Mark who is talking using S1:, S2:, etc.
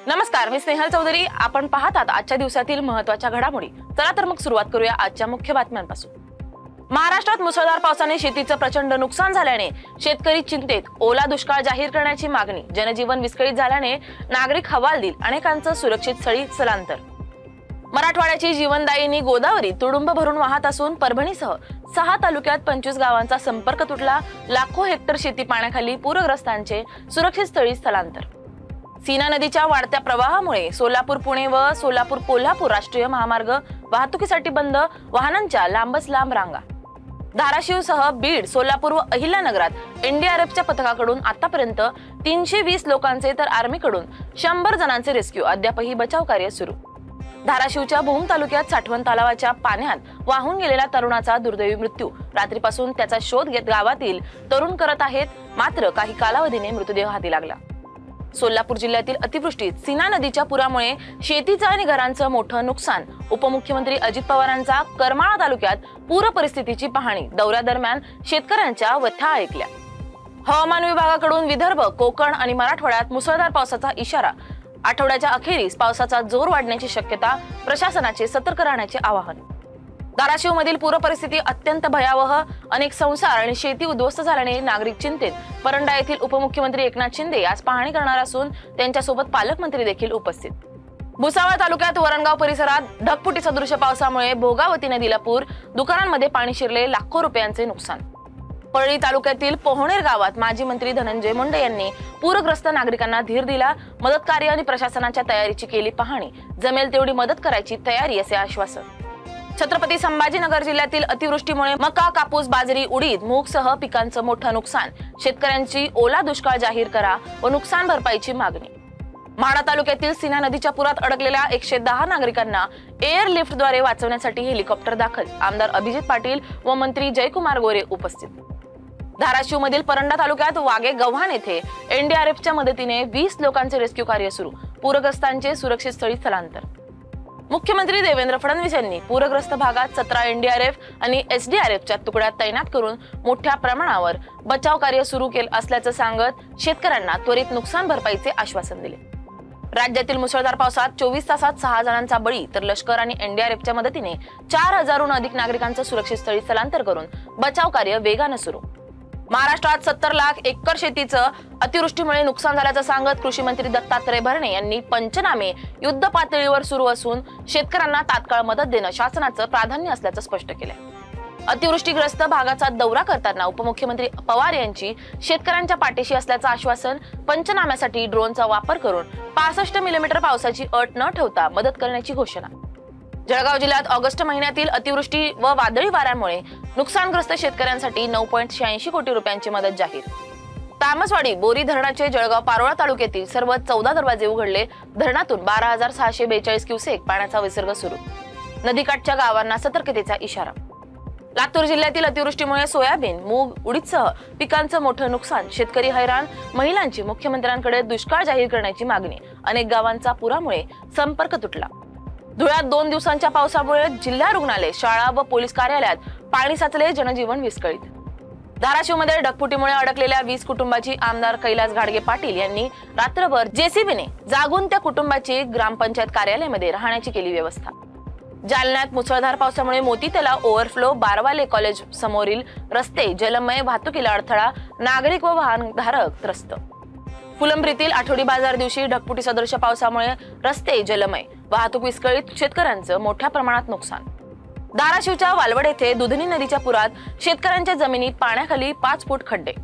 S1: नमस्कार, मी स्नेहल चौधरी. आपण पाहत आहात आजच्या दिवसातील महत्त्वाच्या घडामोडी. चला तर मग सुरुवात करूया आजच्या मुख्य बातम्यांपासून. महाराष्ट्रात मुसळधार पावसाने शेतीचं प्रचंड नुकसान झाल्याने शेतकरी चिंतेत. ओला दुष्काळ जाहीर करण्याची मागणी. जनजीवन विस्कळीत झाल्याने नागरिक हवालदिल. अनेकांचं सुरक्षित स्थळी स्थलांतर. मराठवाड्याची जीवनदायिनी गोदावरी तुडुंब भरून वाहत असून परभणीसह 6 तालुक्यात 25 गावांचा संपर्क तुटला. लाखो हेक्टर शेती पाण्याखाली. पूरग्रस्तांचे सुरक्षित स्थळी स्थलांतर. सीना नदीच्या वाढत्या प्रवाहामुळे सोलापूर पुणे व सोलापूर कोल्हापूर राष्ट्रीय महामार्ग वाहतुकीसाठी बंद. वाहनांच्या लांबच लांब रांगा. धाराशिवसह बीड, सोलापूर व अहिल्यानगरात एनडीआरएफच्या पथकाकडून आतापर्यंत 320 लोकांचे तर आर्मीकडून 100 जणांचे रेस्क्यू. अद्यापही बचाव कार्य सुरू. धाराशिवच्या भूम तालुक्यात साठवण तलावाच्या पाण्यात वाहून गेलेल्या तरुणाचा दुर्दैवी मृत्यू. रात्रीपासून त्याचा शोध घेत गावातील तरुण करत आहेत, मात्र काही कालावधीने मृतदेह हाती लागला. सोलापूर जिल्ह्यातील अतिवृष्टीत सीना नदीच्या पुरामुळे शेतीचं आणि घरांचं मोठं नुकसान. उपमुख्यमंत्री अजित पवारांचा करमाळा तालुक्यात पूर परिस्थितीची पाहणी. दौऱ्यादरम्यान शेतकऱ्यांच्या व्यथा ऐकल्या. हवामान विभागाकडून विदर्भ, कोकण आणि मराठवाड्यात मुसळधार पावसाचा इशारा. आठवड्याच्या अखेरीस पावसाचा जोर वाढण्याची शक्यता. प्रशासनाचे सतर्क राहण्याचे आवाहन. धाराशिवमधील पूर परिस्थिती अत्यंत भयावह. अनेक संसार आणि शेती उद्ध्वस्त झाल्याने नागरिक चिंतेत. परंडा येथील उपमुख्यमंत्री एकनाथ शिंदे आज पाहणी करणार असून त्यांच्यासोबत पालकमंत्री देखील उपस्थित. भुसावळ तालुक्यात वरणगाव परिसरात ढगफुटी सदृश पावसामुळे भोगावती नदीला पूर. दुकानांमध्ये पाणी शिरले. लाखो रुपयांचे नुकसान. परळी तालुक्यातील पोहणेर गावात माजी मंत्री धनंजय मुंडे यांनी पूरग्रस्त नागरिकांना धीर दिला. मदत कार्य आणि प्रशासनाच्या तयारीची केली पाहणी. जमेल तेवढी मदत करायची तयारी असे आश्वासन. छत्रपती संभाजीनगर जिल्ह्यातील अतिवृष्टीमुळे मका, कापूस, बाजरी, उडीद, मूगसह पिकांचं मोठं नुकसान. शेतकऱ्यांची ओला दुष्काळ जाहीर करा व नुकसान भरपाईची मागणी. म्हाडा तालुक्यातील सीना नदीच्या पुरात अडकलेल्या 110 नागरिकांना एअरलिफ्टद्वारे वाचवण्यासाठी हेलिकॉप्टर दाखल. आमदार अभिजित पाटील व मंत्री जयकुमार गोरे उपस्थित. धाराशिवमधील परंडा तालुक्यात वागे गव्हाण येथे एनडीआरएफच्या मदतीने 20 लोकांचे रेस्क्यू कार्य सुरू. पूरग्रस्तांचे सुरक्षित स्थळी स्थलांतर. मुख्यमंत्री देवेंद्र फडणवीस यांनी पूरग्रस्त भागात 17 एनडीआरएफ आणि एसडीआरएफच्या तुकड्या तैनात करून मोठ्या प्रमाणावर बचाव कार्य सुरू केले असल्याचं सांगत शेतकऱ्यांना त्वरित नुकसान भरपाईचे आश्वासन दिले. राज्यातील मुसळधार पावसात 24 तासात 6 जणांचा बळी, तर लष्कर आणि एनडीआरएफच्या मदतीने 4000हून अधिक नागरिकांचं सुरक्षित स्थळी स्थलांतर करून बचाव कार्य वेगानं सुरू. महाराष्ट्रात 70 लाख एकर शेतीचं अतिवृष्टीमुळे नुकसान झाल्याचं सांगत कृषी मंत्री दत्तात्रय भरणे यांनी पंचनामे युद्ध पातळीवर सुरू असून शेतकऱ्यांना तात्काळ मदत देणं शासनाचं प्राधान्य असल्याचं स्पष्ट केलंय. अतिवृष्टीग्रस्त भागाचा दौरा करताना उपमुख्यमंत्री पवार यांची शेतकऱ्यांच्या पाठीशी असल्याचं आश्वासन. पंचनाम्यासाठी ड्रोनचा वापर करून 65 मिलीमीटर पावसाची अट न ठेवता मदत करण्याची घोषणा. जळगाव जिल्ह्यात ऑगस्ट महिन्यातील अतिवृष्टी व वादळी वाऱ्यामुळे नुकसानग्रस्त शेतकऱ्यांसाठी 9.86 कोटी रुपयांची मदत जाहीर. तामसवाडी बोरी धरणाचे जळगाव पारोळा तालुक्यातील सर्व 14 दरवाजे उघडले. धरणातून 12,642 क्युसेक पाण्याचा विसर्ग सुरू. नदीकाठच्या गावांना सतर्कतेचा इशारा. लातूर जिल्ह्यातील अतिवृष्टीमुळे सोयाबीन, मूग, उडीदसह पिकांचं मोठं नुकसान. शेतकरी हैराण. महिलांची मुख्यमंत्र्यांकडे दुष्काळ जाहीर करण्याची मागणी. अनेक गावांचा पुरामुळे संपर्क तुटला. धुळ्यात 2 दिवसांच्या पावसामुळे जिल्हा रुग्णालय, शाळा व पोलीस कार्यालयात पाणी साचले. जनजीवन विस्कळीत. धाराशिवमध्ये ढगफुटीमुळे अडकलेल्या 20 कुटुंबाची आमदार कैलास घाडगे पाटील यांनी रात्रभर जेसीबीने जागून त्या कुटुंबाची ग्रामपंचायत कार्यालयामध्ये राहण्याची केली व्यवस्था. जालन्यात मुसळधार पावसामुळे मोती तलाव ओव्हरफ्लो. बारवाले कॉलेज समोरील रस्ते जलमय. वाहतुकीला अडथळा. नागरिक व वाहनधारक त्रस्त. फुलंब्रीतील आठवडी बाजार दिवशी ढगफुटी सदृश पावसामुळे रस्ते जलमय. वाहतूक विस्कळीत. शेतकऱ्यांचं मोठ्या प्रमाणात नुकसान. धाराशिवच्या वालवड येथे दुधनी नदीच्या पुरात शेतकऱ्यांच्या जमिनीत पाण्याखाली 5 फूट खड्डे.